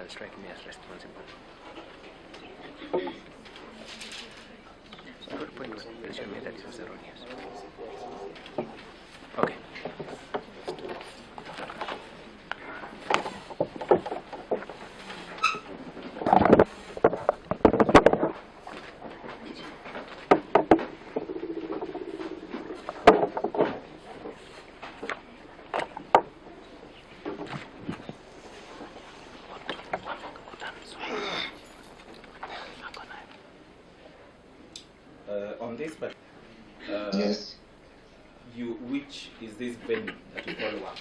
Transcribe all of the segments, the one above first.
strike me as responsible. So, good point will show me that it was erroneous. Okay. On this, but Yes. Which is this venue that you call work?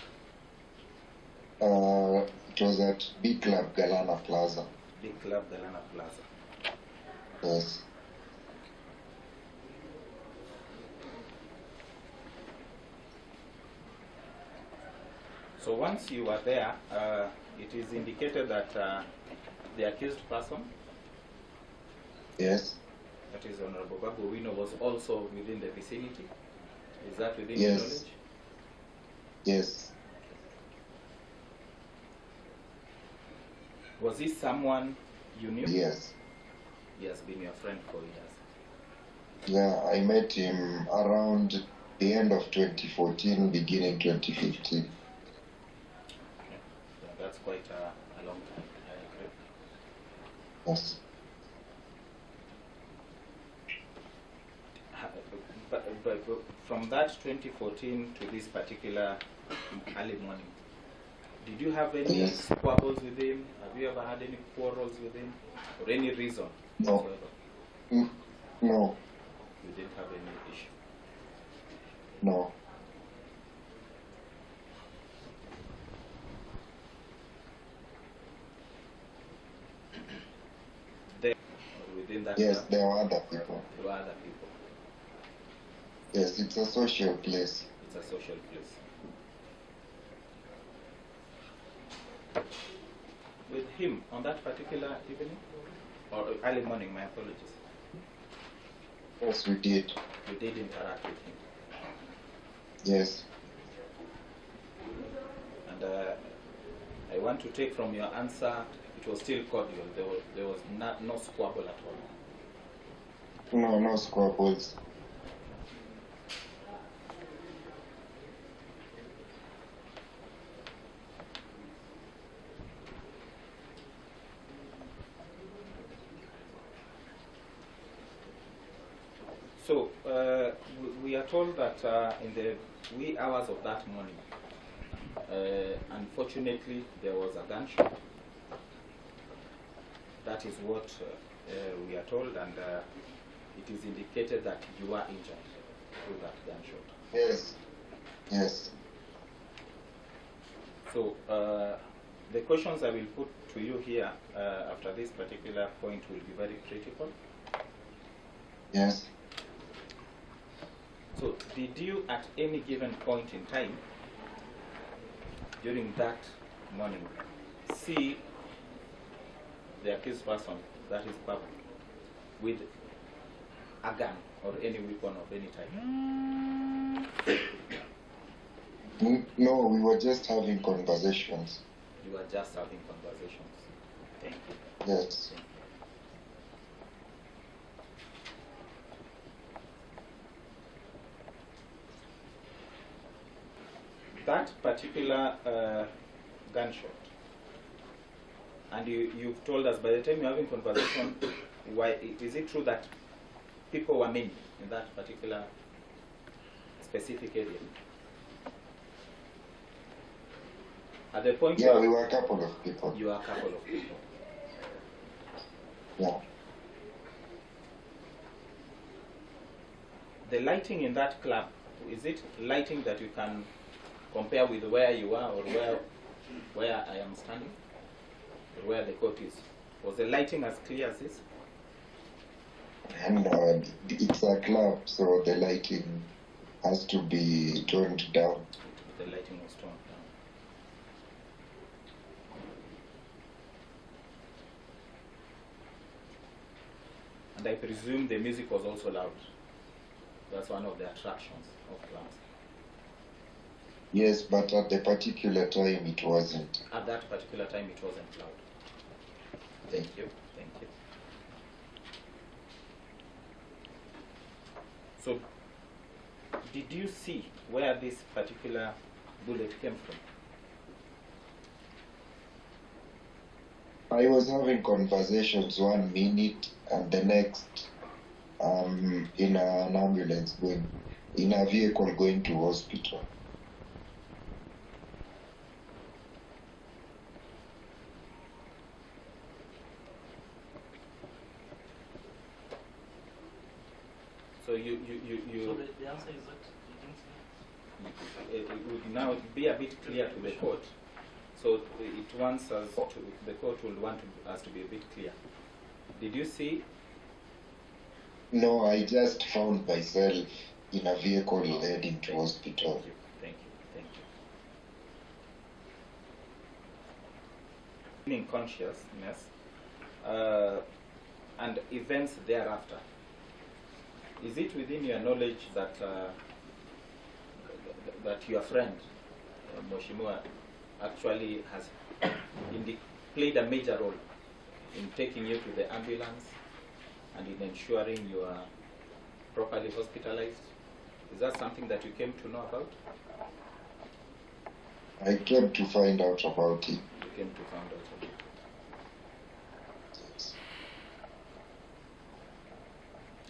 It was at Big Club Galana Plaza. Big Club Galana Plaza. Yes. So once you were there, it is indicated that the accused person, Yes. that is Honorable Babu Owino, was also within the vicinity. Is that within Yes. your knowledge? Yes. Was he someone you knew? Yes. He has been your friend for years. Yeah, I met him around the end of 2014, beginning 2015. Yeah, that's quite a long time. I agree. Yes. But from that 2014 to this particular early morning, did you have any Yes. squabbles with him? Have you ever had any quarrels with him? For any reason No. whatsoever? No. You didn't have any issue? No. There, or within that Yes, club, there were other people. there were other people. Yes, it's a social place. It's a social place. With him on that particular evening? Or early morning, my apologies. Yes, we did. You did interact with him. Yes. And I want to take from your answer, it was still cordial. There was no squabble at all. No, no squabbles. So we are told that in the wee hours of that morning, unfortunately, there was a gunshot. That is what we are told, and it is indicated that you are injured through that gunshot. Yes. Yes. So the questions I will put to you here after this particular point will be very critical. Yes. So did you at any given point in time during that morning see the accused person, that is Babu, with a gun or any weapon of any type? No, we were just having conversations. You were just having conversations. Thank you. Yes. That particular gunshot, and you've told us by the time you're having conversation, why is it true that people were many in that particular specific area? At the point Yeah, we were a couple of people. you are a couple of people. Yeah. The lighting in that club, is it lighting that you can compare with where you are or where I am standing, or where the court is? Was the lighting as clear as this? And it's a club, so the lighting has to be toned down. The lighting was toned down. And I presume the music was also loud. That's one of the attractions of clubs. Yes, but at the particular time it wasn't. At that particular time, it wasn't loud. you. Thank you. So, did you see where this particular bullet came from? I was having conversations 1 minute and the next in an ambulance going, in a vehicle going to hospital. So So the answer is that you didn't see? it would now be a bit clear to the court. So it wants us to, the court will want us to be a bit clear. Did you see? No, I just found myself in a vehicle heading to hospital. Thank you. In consciousness and events thereafter. Is it within your knowledge that that your friend Moshimua actually has played a major role in taking you to the ambulance and in ensuring you are properly hospitalized? Is that something that you came to know about? I came to find out about it. You came to find out about it. Yes.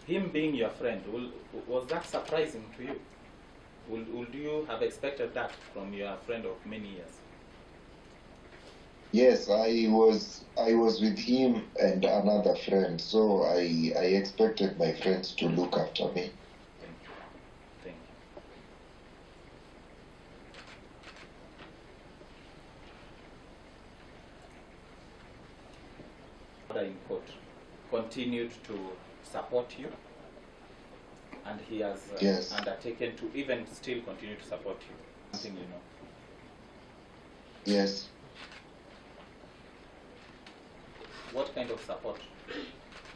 Him being your friend, was that surprising to you? Would you have expected that from your friend of many years? Yes, I was with him and another friend, so I expected my friends to look after me. Thank you. In court, continued to support you, and he has Yes. undertaken to even still continue to support you. Something you know. Yes. What kind of support,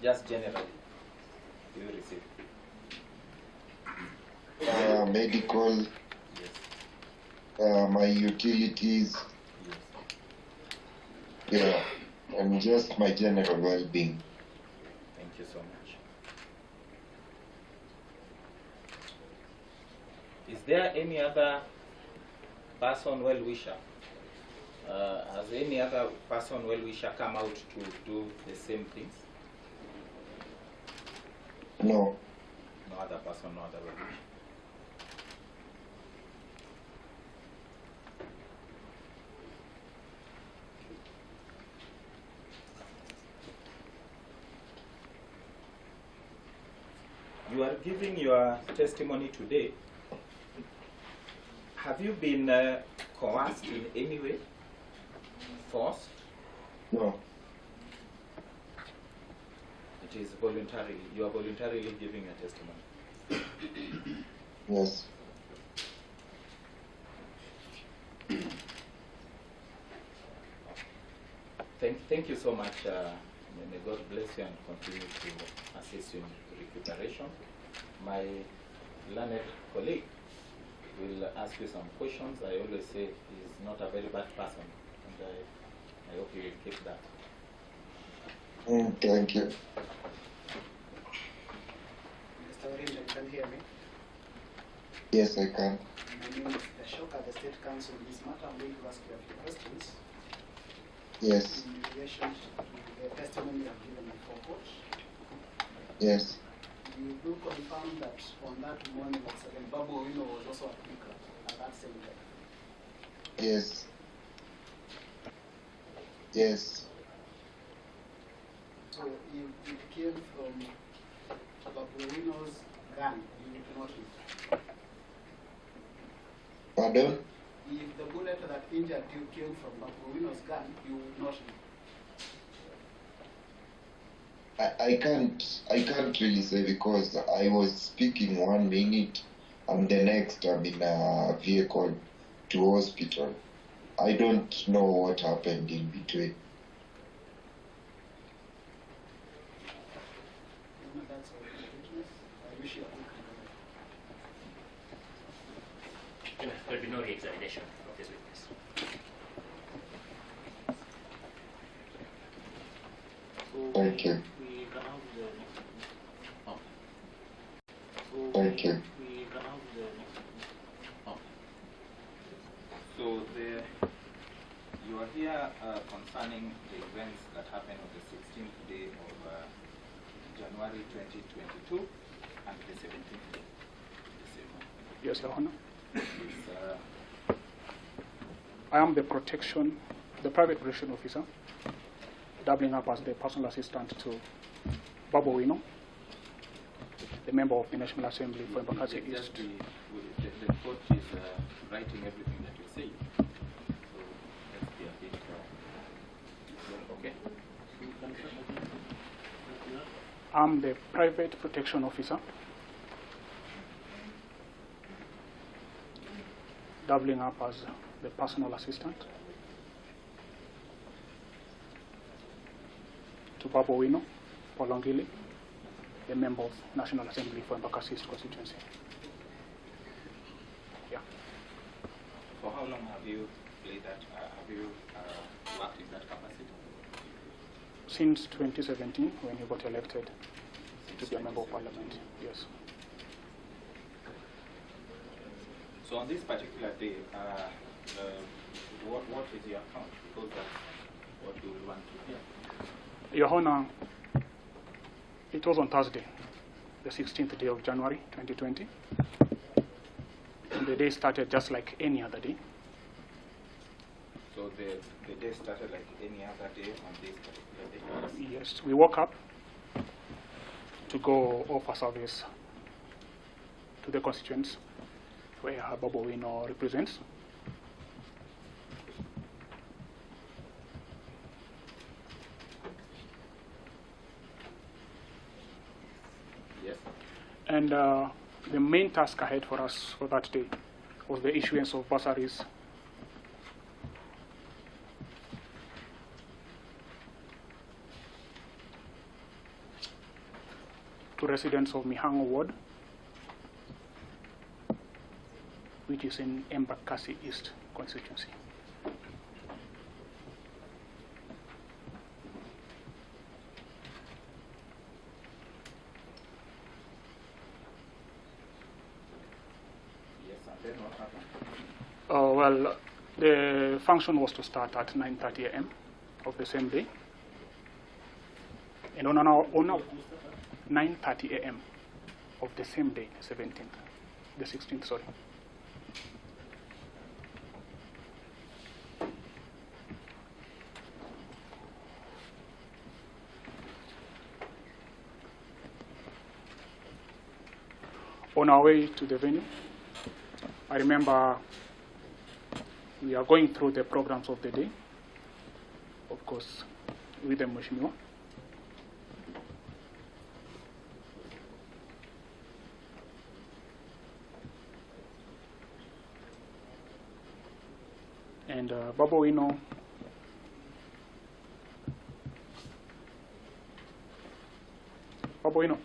just generally, do you receive? Medical, Yes. my utilities, Yes. yeah, and just my general well-being. Thank you so much. Is there any other person well-wisher? Has any other person well-wisher come out to do the same things? No. No other person, no other well-wisher. You are giving your testimony today. Have you been coerced in any way? Forced? No. It is voluntarily. You are voluntarily giving a testimony. Yes. Thank you so much. May God bless you and continue to assist you in recuperation. My learned colleague will ask you some questions. I always say he's not a very bad person, and I hope you will keep that. Thank you. Mr. Orinda, you can hear me? Yes, I can. My name is Ashoka, the State Counsel. This matter, I'm going to ask you a few questions Yes. in relation to the testimony I've given before court. Yes. You do confirm that on that morning at 7, Babu Owino was also at Bika at that same time. Yes. Yes. So if it came from Babu Owino's gun, you would not know. Pardon? If the bullet that injured you came from Babu Owino's gun, you would not know. I can't really say because I was speaking 1 minute and the next I'm in a vehicle to hospital. I don't know what happened in between. That's all. I wish you a good recovery. There will be no re-examination of this witness. So Thank you. we can have the next witness. So Thank you. we can have the next witness. So you are here concerning the events that happened on the 16th day of January 2022 and the 17th day. Yes, Your Honor. It's, I am the private protection officer, doubling up as the personal assistant to Babu Owino, the member of the National Assembly for Embakasi East. the court is writing everything that you say. So let's be a bit okay. So you can start again. I'm the private protection officer, doubling up as the personal assistant to Babu Owino, Polongili, the member of National Assembly for Embakasi East constituency. Yeah. For how long have you played that? Have you worked in that capacity? Since 2017, when he got elected to be a member of parliament. Yes. So on this particular day, what is your account? Because that's what we will want to hear. Your Honor, it was on Thursday, the 16th day of January 2020. And the day started just like any other day. So the day started like any other day on this particular day? Yes, we woke up to go offer service to the constituents where Babu Owino represents. Yes. And the main task ahead for us for that day was the issuance of bursaries to residents of Mihango Ward, which is in Embakasi East constituency. Yes, and then what happened? Well, the function was to start at 9:30 a.m. of the same day. And on 9:30 a.m. of the same day, the 16th, sorry. On our way to the venue, I remember we are going through the programs of the day, of course, with the Mheshimiwa. And Babu Owino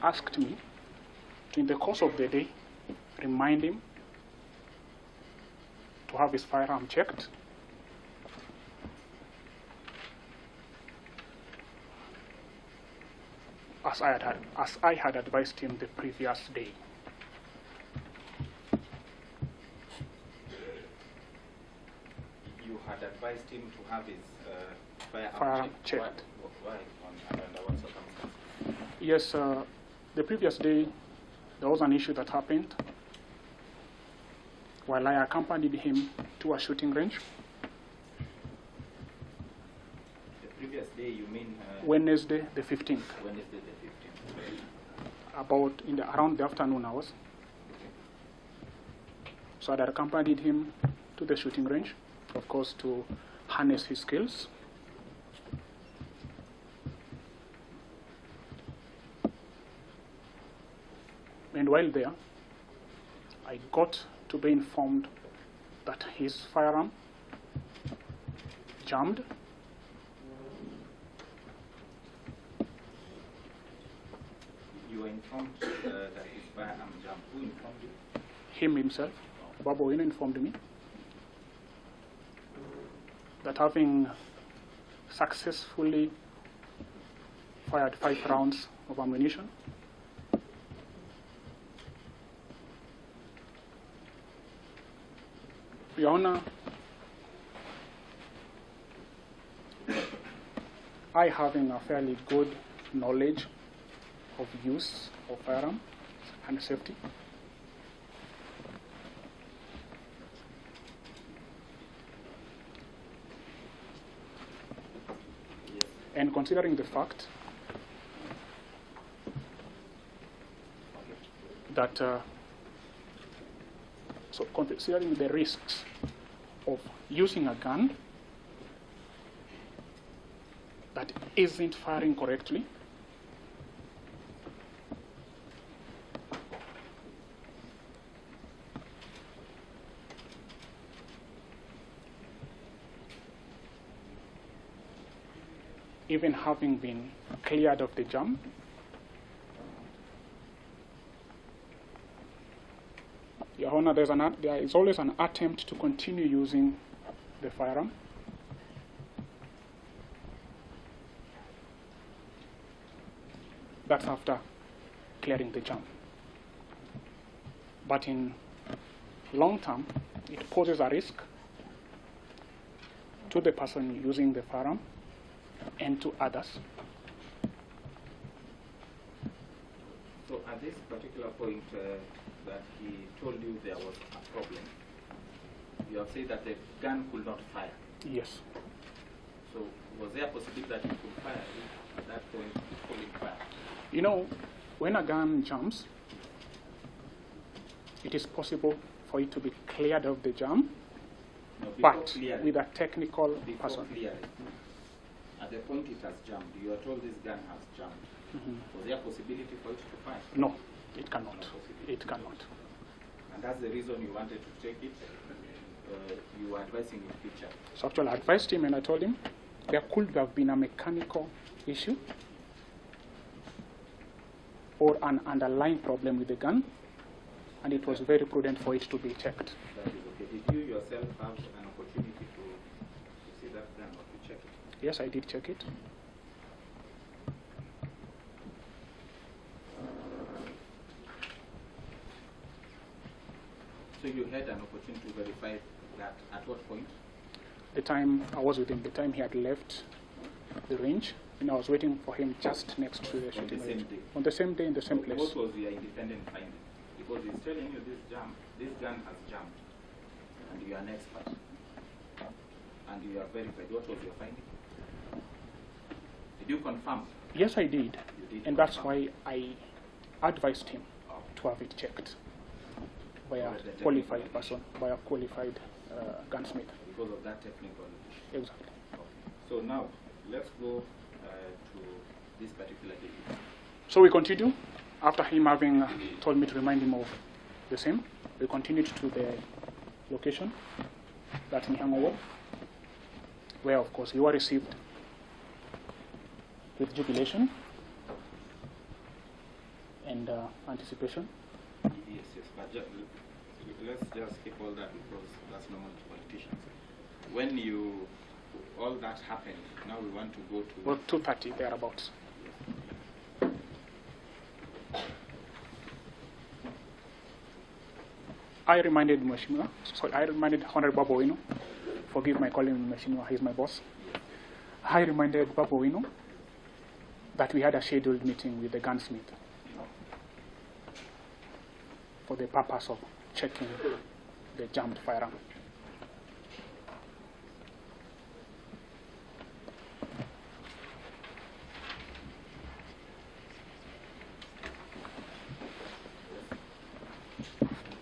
asked me to, in the course of the day, remind him to have his firearm checked, as I had advised him the previous day. You had advised him to have his Firearm checked. Why? Under what circumstances? Yes, the previous day, there was an issue that happened while I accompanied him to a shooting range. The previous day, you mean? Wednesday, the 15th, Wednesday the 15th. about around the afternoon hours. So I had accompanied him to the shooting range, of course, to harness his skills. And while there, I got to be informed that his firearm jammed. You were informed that his firearm jammed. Who informed you? Him himself, Babu Owino, informed me that having successfully fired 5 rounds of ammunition. Your Honor, I having a fairly good knowledge of use of firearm and safety, and considering the fact that so considering the risks of using a gun that isn't firing correctly, even having been cleared of the jam, Your Honor, there is always an attempt to continue using the firearm. That's after clearing the jam. But in long term, it poses a risk to the person using the firearm and to others. So at this particular point that he told you there was a problem, you have said that the gun could not fire. Yes. So was there a possibility that it could fire if at that point it couldn't fire? You know, when a gun jams, it is possible for it to be cleared of the jam, No, before but clearing, with a technical before person. clearing, at the point it has jammed, you are told this gun has jammed. Was there a possibility for it to fire? No, it cannot. No possibility. It cannot. And that's the reason you wanted to take it. You were advising in future. So actually I advised him and I told him there could have been a mechanical issue or an underlying problem with the gun, and it was very prudent for it to be checked. That is okay. Did you yourself have an opportunity to see that gun or to check it? Yes, I did check it. So you had an opportunity to verify that at what point? The time I was with him, the time he had left the range, and I was waiting for him just next to the shooting same range. day? On the same day, in the same place. What was your independent finding? Because he's telling you this gun has jammed, and you are an expert, and you are verified. What was your finding? Did you confirm? Yes, I did. You did And that's confirm. why I advised him to have it checked by a By the qualified technical person, by a qualified gunsmith. Because of that technical issue. Exactly. Okay. So now let's go to this particular day. So we continue. After him having told me to remind him of the same, we continued to the location, that's Nihangowo, where of course you were received with jubilation and anticipation. Yes, but let's just keep all that because that's normal to politicians. When all that happened, now we want to go to... Well, 2:30 thereabouts. I reminded Honorable Babu Owino, forgive my calling him Mheshimiwa, he's my boss. I reminded Babu Owino that we had a scheduled meeting with the gunsmith for the purpose of checking the jammed firearm.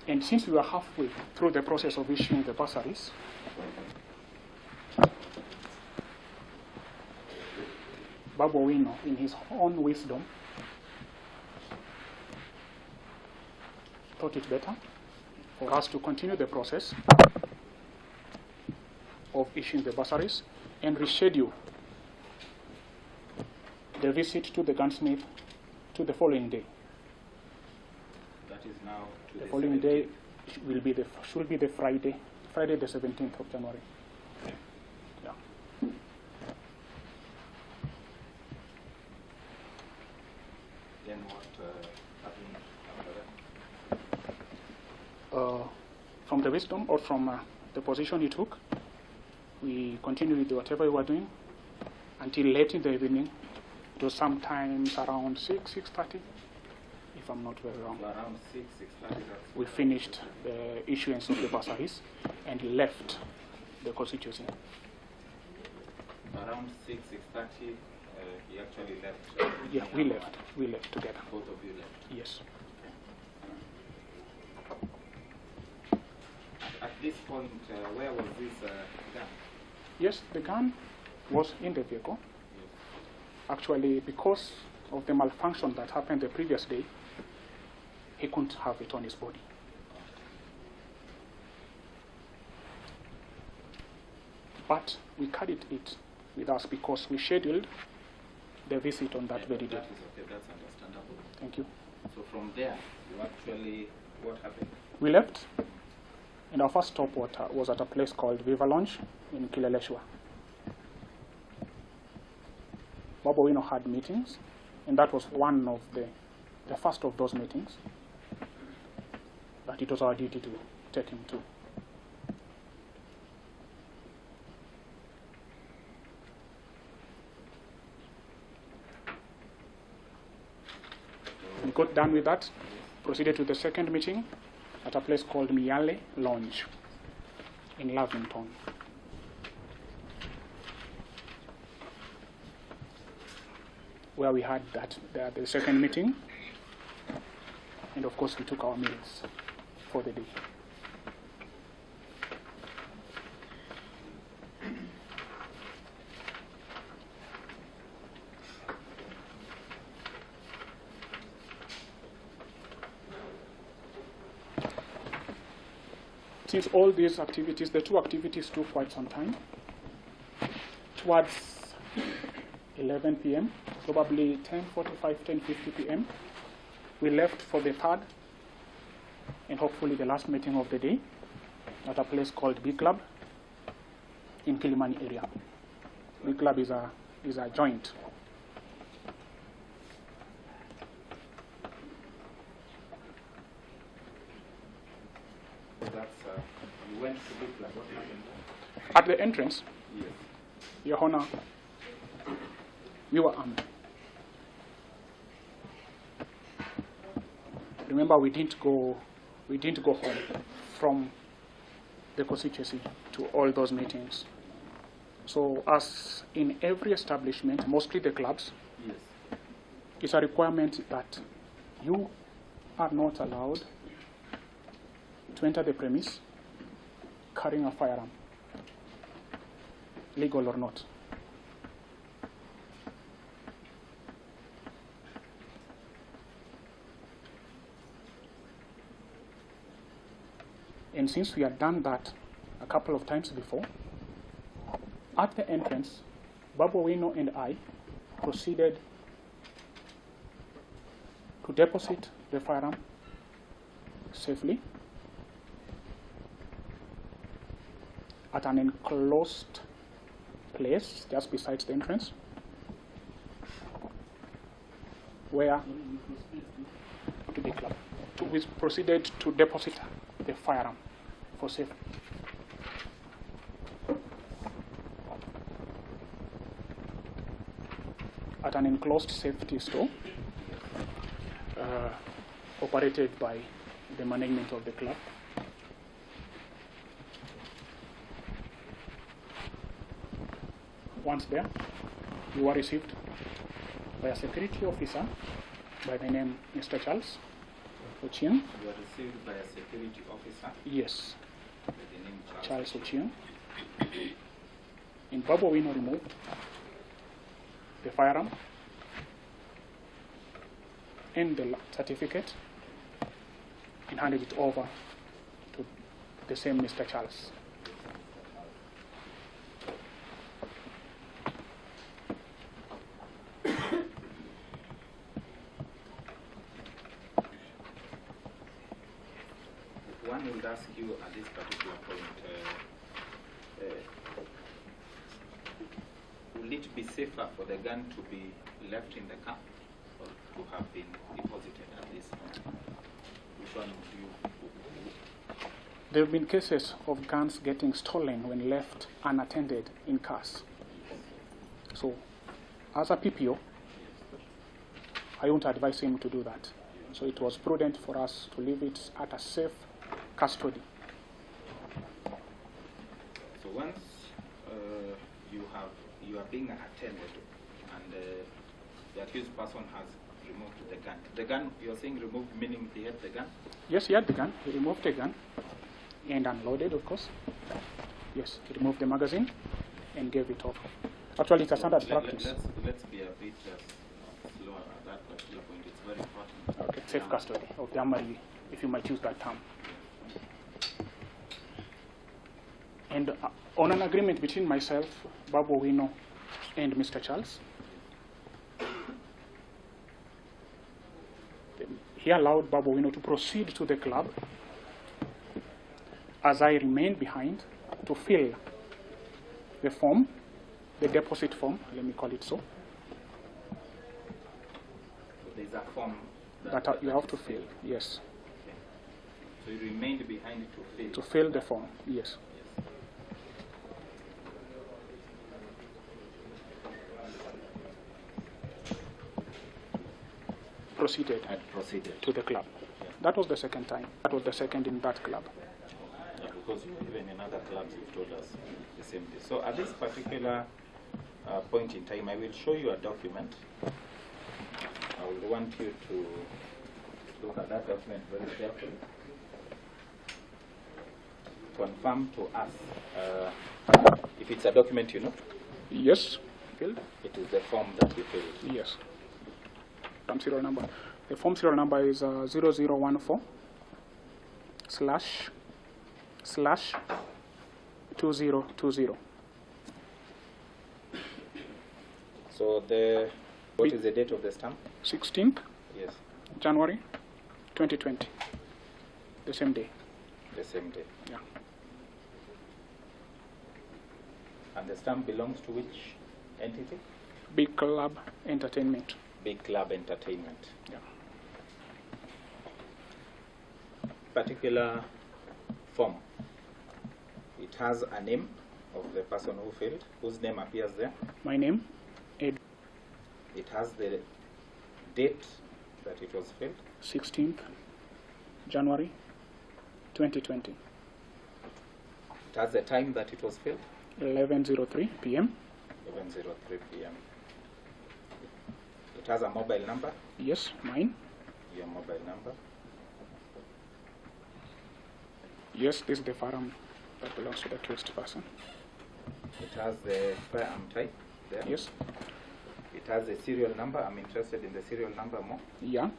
And since we were halfway through the process of issuing the bursaries, Babu Owino, in his own wisdom, thought it better for us to continue the process of issuing the bursaries and reschedule the visit to the gunsmith to the following day. That is now to The following day should be the Friday the 17th of January. Yeah. then what happened after that? From the wisdom or from the position he took, we continued with whatever we were doing until late in the evening. It was sometimes around 6:30, if I'm not very wrong. So around 6:30. We finished the issuance of the bursaries and left the constituency. Around 6:30, he actually left. Yeah, we left. We left together. Both of you left. Yes. At this point, where was this gun? Yes, the gun was in the vehicle. Actually, because of the malfunction that happened the previous day, he couldn't have it on his body. But we carried it with us because we scheduled the visit on that very day. That is okay, that's understandable. Thank you. So from there, you actually, what happened? We left, and our first stop was at a place called Viva Lounge in Kileleshwa. Babu Owino had meetings, and that was one of the first of those meetings that it was our duty to take him to. We got done with that, proceeded to the second meeting at a place called Miale Lounge in Lavington. Where we had the second meeting, and of course we took our meals for the day. Since all these activities, the two activities took quite some time, towards 11 p.m., probably 10:45, 10:50 p.m., we left for the third and hopefully the last meeting of the day at a place called B Club in Kilimani area. B Club is a joint. You went to B Club, what happened? At the entrance, Yes. Your Honor, we were armed. Remember, we didn't go home from the constituency to all those meetings. So, as in every establishment, mostly the clubs, Yes. it's a requirement that you are not allowed to enter the premise carrying a firearm, legal or not. And since we had done that a couple of times before, at the entrance, Babu Owino and I proceeded to deposit the firearm safely at an enclosed place just beside the entrance, where to the club. We proceeded to deposit the firearm for safety. At an enclosed safety store operated by the management of the club. Once there, we were received by a security officer by the name Mr. Charles Ochieng. You were received by a security officer Yes, with the name Charles Ochieng. And Babu Owino removed the firearm and the certificate and handed it over to the same Mr. Charles. One would ask you at this particular point, will it be safer for the gun to be left in the car or to have been deposited at this point? Which one do you? There have been cases of guns getting stolen when left unattended in cars. So, as a PPO, I won't advise him to do that. So it was prudent for us to leave it at a safe custody. So once you are being attended, and the accused person has removed the gun. The gun, you're saying removed, meaning he had the gun? Yes, he had the gun. He removed the gun and unloaded, of course. Yes, he removed the magazine and gave it off. Actually, it's a standard practice. Let's be a bit slower at that particular point. It's very important. Okay, safe custody of the armory, if you might use that term. And on an agreement between myself, Babu Owino, and Mr. Charles, he allowed Babu Owino to proceed to the club as I remained behind to fill the form, the deposit form, let me call it so. There's a form that you have to fill, yes. Okay. So you remained behind to fill? To fill the form, yes. Proceeded to the club. Yeah. That was the second time. That was the second in that club. Yeah, because even in other clubs you've told us the same thing. So at this particular point in time, I will show you a document. I will want you to look at that document very carefully. Confirm to us if it's a document you know. Yes. Filled? It is the form that you filled. Yes. Form serial number. The form serial number is 0014 / 2020. So what is the date of the stamp? 16th Yes, January 2020. The same day. the same day. Yeah. And the stamp belongs to which entity? Big Club Entertainment. Big Club Entertainment. Yeah. Particular form. It has a name of the person who filled, whose name appears there. My name, Ed. It has the date that it was filled. 16th January 2020. It has the time that it was filled. 11:03 p.m. 11:03 p.m. It has a mobile number. Yes, mine. Your mobile number. Yes, this is the firearm that belongs to the accused person. It has the firearm type there. Yes. It has the serial number. I'm interested in the serial number more. Yeah.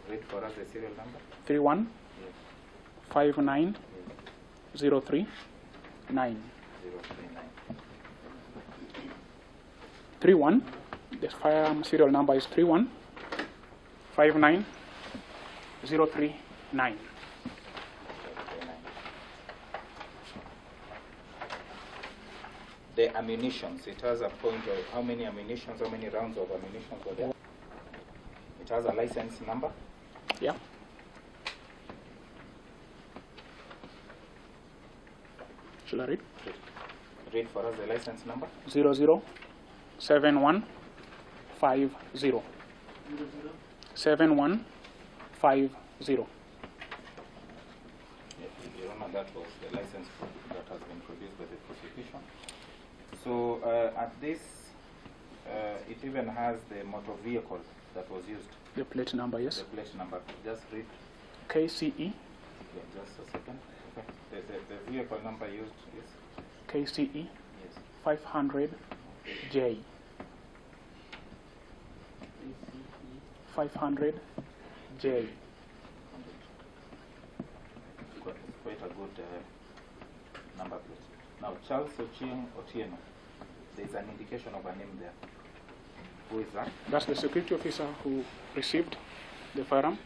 Read for us the serial number. 31 Yes. 59 Yes. 039. 039. 31. The firearm serial number is 31 59 039. The ammunitions, it has a point of how many ammunitions, how many rounds of ammunition were there. It has a license number. Yeah. Shall I read? Read for us the license number. 007150. 7150. Your Honor, that was the license that has been produced by the prosecution. So at this, it even has the motor vehicle that was used. The plate number, yes. The plate number. Just read. KCE. Yeah, just a second. Okay. The vehicle number used is? KCE Yes. 500J. 500J. Quite a good number plate. Now, Charles Ochieng Otieno, there is an indication of a name there. Who is that? That's the security officer who received the firearm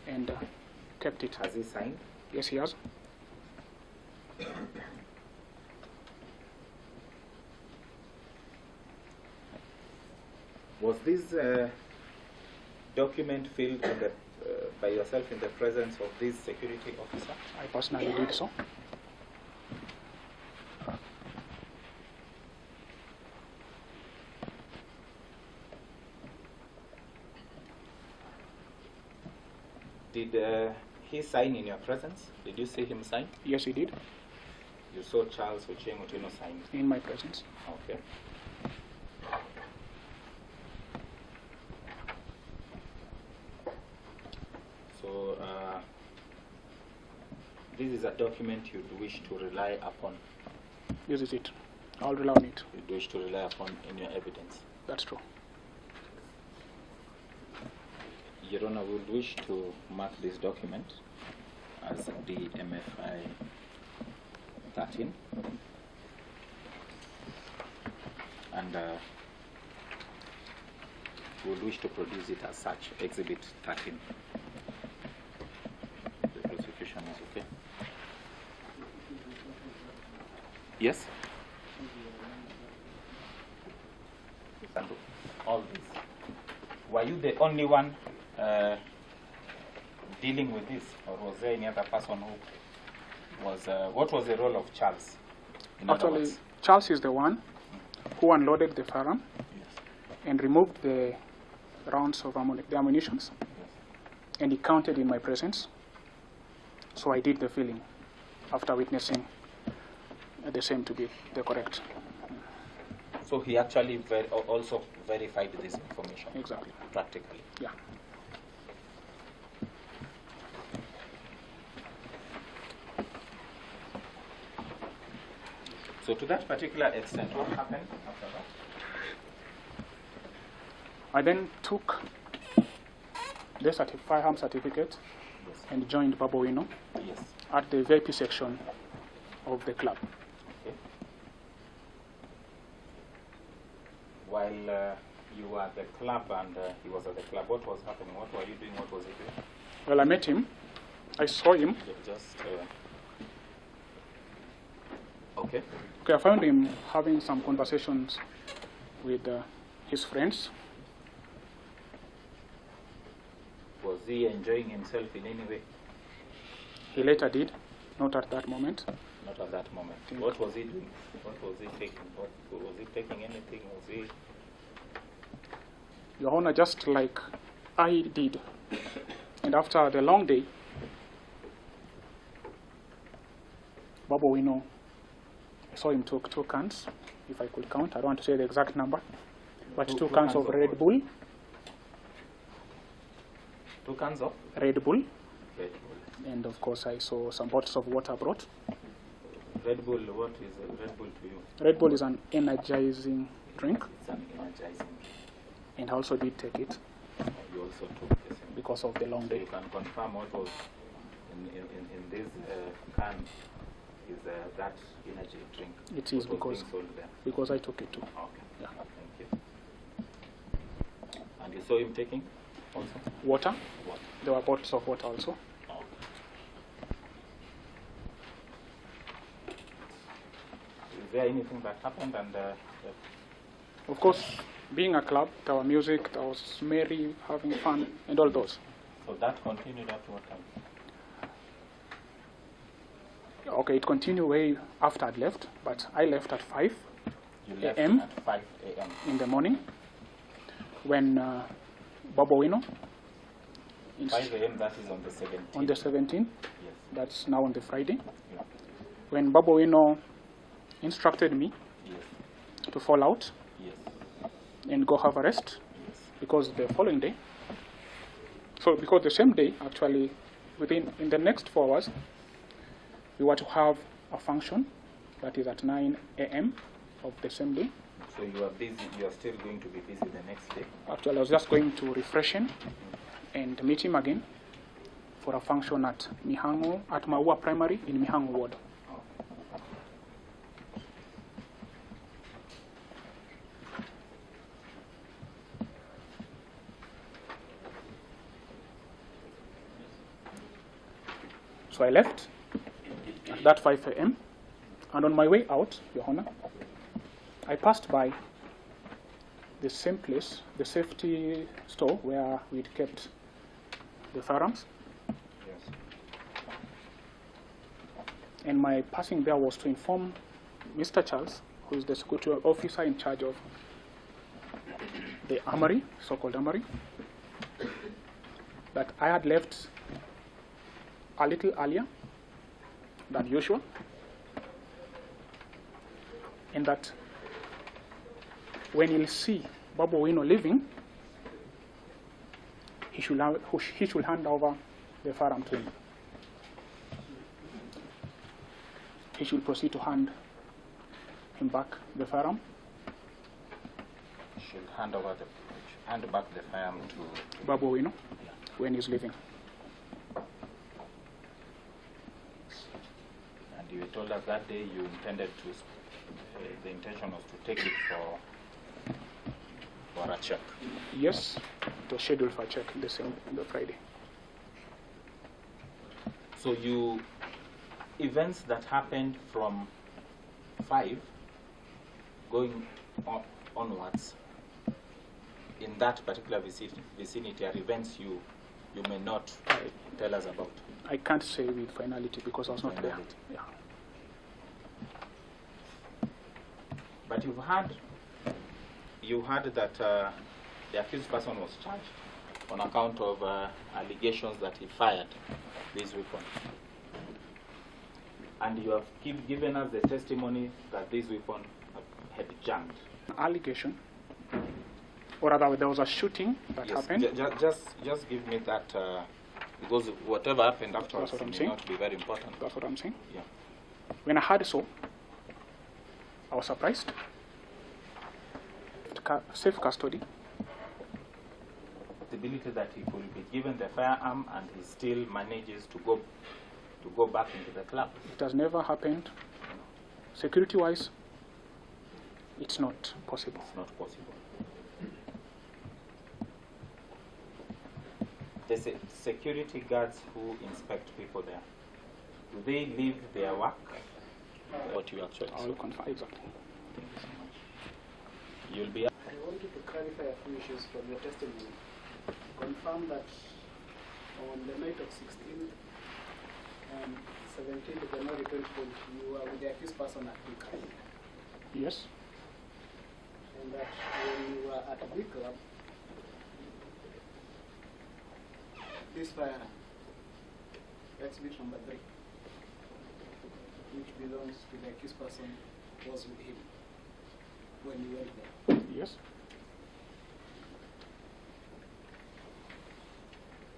and kept it. Has he signed? Yes, he has. Was this document filled in the, by yourself in the presence of this security officer? I personally did so. Did he sign in your presence? Did you see him sign? Yes, he did, You saw Charles Ochieng Otieno sign. in my presence. Okay. So this is a document you'd wish to rely upon. This is it. I'll rely on it. You'd wish to rely upon in your evidence. That's true. Your Honor, we would wish to mark this document as DMFI 13, and we would wish to produce it as such, Exhibit 13. The prosecution is okay? Yes? And all this. Were you the only one dealing with this, or was there any other person who was, what was the role of Charles? In other Actually, words? Charles is the one who unloaded the firearm Yes. and removed the rounds of the ammunitions, Yes. and he counted in my presence. So I did the filling after witnessing the same to be the correct. So he actually also verified this information. Exactly. Practically. Yeah. So to that particular extent, what happened after that? I then took the firearm certificate Yes. and joined Babu Owino Yes. at the VIP section of the club. Okay. While you were at the club and he was at the club, what was happening? What were you doing? What was he doing? Well, I met him. I saw him. Just okay. Okay, I found him having some conversations with his friends. Was he enjoying himself in any way? He later did, not at that moment. Not at that moment. What was he doing? What was he taking? Was he taking anything? Was he? Your Honor, just like I did. And after the long day, Babu Owino, I saw him took 2 cans, if I could count. I don't want to say the exact number, but two cans of Red Bull. 2 cans of Red Bull. Red Bull. And of course, I saw some bottles of water brought. Red Bull, what is Red Bull to you? Red Bull is an energizing drink, It's an energizing. and I also did take it You also took the same. because of the long So you day. can confirm what was in this can is that energy drink. It is What was because being sold there. because I took it too. Okay. Yeah. Thank you. And you saw him taking also Water. what? There were bottles of water also. Okay. Is there anything that happened and Of course, being a club, there was music, there was merry, having fun, and all those. so that continued up to what time? Okay, it continued way after I'd left, but I left at 5 You left AM? at 5 a.m. in the morning when Babu Owino, 5 a.m. That is on the 17th. on the 17th, Yes. that's now on the Friday, Yeah. when Babu Owino instructed me Yes. to fall out Yes. and go have a rest, Yes. because the following day, so because the same day, actually, in the next 4 hours, we were to have a function that is at 9 a.m. of the same day. So you are busy. You are still going to be busy the next day. Actually, I was just going to refresh him and meet him again for a function at Mihango, at Maua Primary in Mihango Ward. So I left at that 5 a.m. and on my way out, Your Honor, I passed by the same place, the safety store where we'd kept the firearms. Yes. And my passing there was to inform Mr. Charles, who is the security officer in charge of the armory, so-called armory, that I had left a little earlier than usual, and that when he'll see Babu Owino leaving, he should hand over the firearm to him. He should proceed to hand him back the firearm. Should hand back the firearm to Babu Owino when he's leaving. And you told us that day you intended to, the intention was to take it for a check. Yes, it was scheduled for a check the Friday. So events that happened from 5 going onwards in that particular vicinity are events you may not tell us about. I can't say with finality because I was not there. Yeah. But you heard that the accused person was charged on account of allegations that he fired this weapon. And you have given us the testimony that this weapon had jammed. Allegation, or rather there was a shooting that happened. Just give me that, because whatever happened afterwards may not be very important. That's what I'm saying. Yeah. When I heard so, I was surprised. Safe custody. The possibility that he could be given the firearm and he still manages to go back into the club. It has never happened. Security-wise, it's not possible. It's not possible. The security guards who inspect people there, do they leave their work? What you actually I will confirm exactly. Thank you so much. You'll be. I wanted to clarify a few issues from your testimony. Confirm that on the night of 16th and 17th of January 2020, you were with the accused person at B Club. Yes. And that when you were at B Club, this firearm, exhibit number 3, which belongs to the accused person, was with him when you went there. Yes.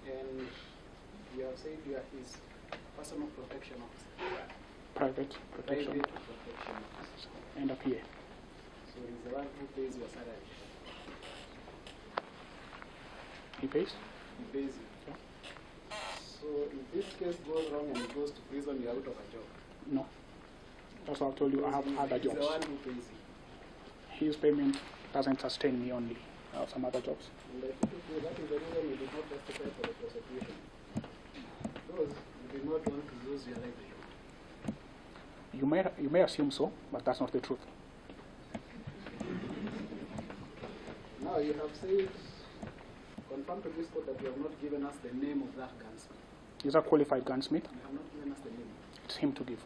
And you have said you are his personal protection officer. Private protection. Private protection officer. And a PA. So he's the one who pays your salary. He pays? He pays you. Yeah. So if this case goes wrong and he goes to prison, you're out of a job. No. That's what I told you. I have other He's jobs. the one who pays you. His payment doesn't sustain me only. I have some other jobs. And I think that is the reason you did not testify for the prosecution. Because you did not want to lose your livelihood. You may assume so, but that's not the truth. Now you have said, confirm to this court that you have not given us the name of that gunsmith. He's a qualified gunsmith. You have not given us the name. It's him to give.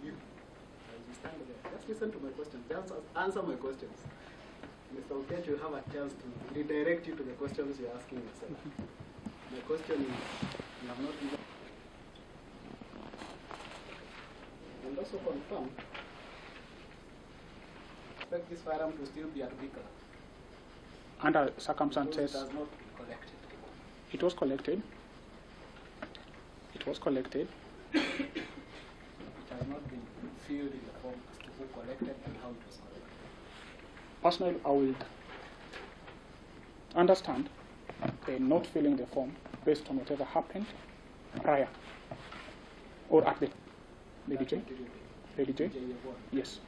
You. As you stand there. Just listen to my questions. Just answer my questions. Mr. Okech, you have a chance to redirect you to the questions you're asking yourself. My question is, you have not given. And also confirm, expect this firearm to still be at Bika. Under circumstances, It has not been collected. it was collected. It was collected. It has not been filled in the form as to who collected and how it was collected. Personally, I will understand not filling the form based on whatever happened prior or at the Lady J. Lady J. Yes.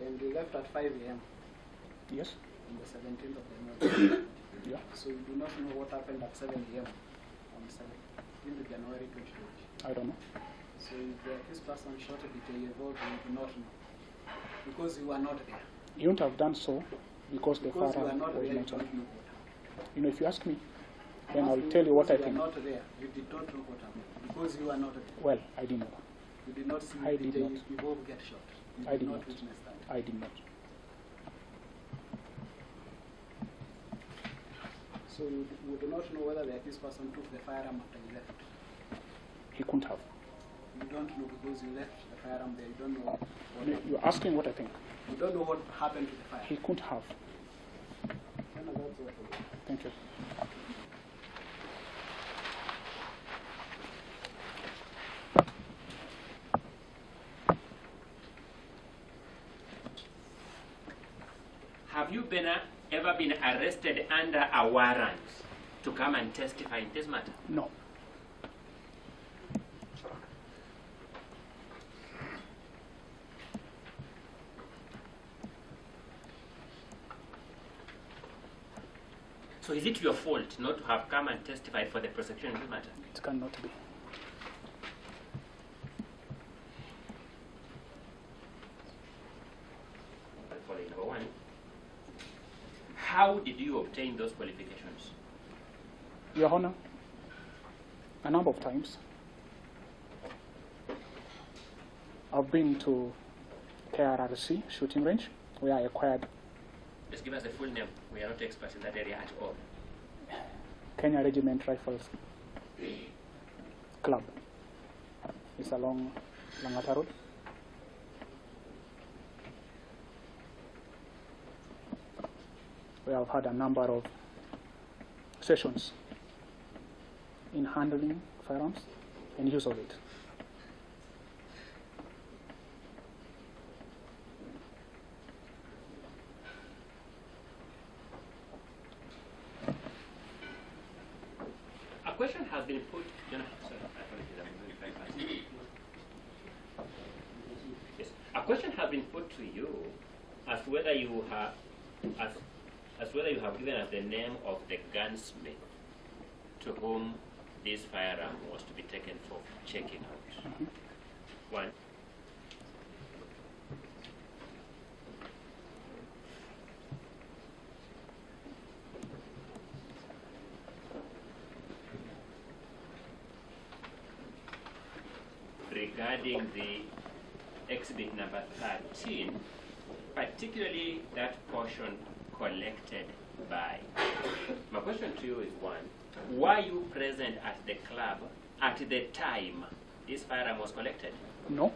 And you left at 5 a.m. Yes. on the 17th of January. Yeah. So you do not know what happened at 7 a.m. on 17th January 2020. I don't know. So if the accused person shot at the Elvove, you do not know. Because you were not there. He wouldn't have done so because the Because you are firearm not was there, you not on. don't know what happened. You know, if you ask me, I'm then I'll asking tell you what I because think. You are not there. You did not know what happened. Because you are not there. Well, I didn't know. You did not see I did DJ not. Elvove get shot. You I did did not not. witness that. I did not. So you do not know whether the accused person took the firearm after he left. He couldn't have. You don't know because you left the firearm there. You don't know what No, you're asking what I think. You don't know what happened to the firearm. He couldn't have. Then that's what Thank you. Have you ever been arrested under a warrant to come and testify in this matter? No. So is it your fault not to have come and testified for the prosecution in this matter? It cannot be. For number one, how did you obtain those qualifications? Your Honor, a number of times I've been to KRRC shooting range where I acquired Just give us the full name. We are not experts in that area at all. Kenya Regiment Rifles Club. It's along Langata Road. We have had a number of sessions in handling firearms and use of it. A question has been put. Sorry, apologies, I'm very fast. Yes, a question has been put to you as to whether you have, as whether you have given us the name of the gunsmith to whom this firearm was to be taken for checking out. Mm-hmm. One. Regarding the exhibit number 13, particularly that portion collected by. My question to you is one, were you present at the club at the time this firearm was collected? No.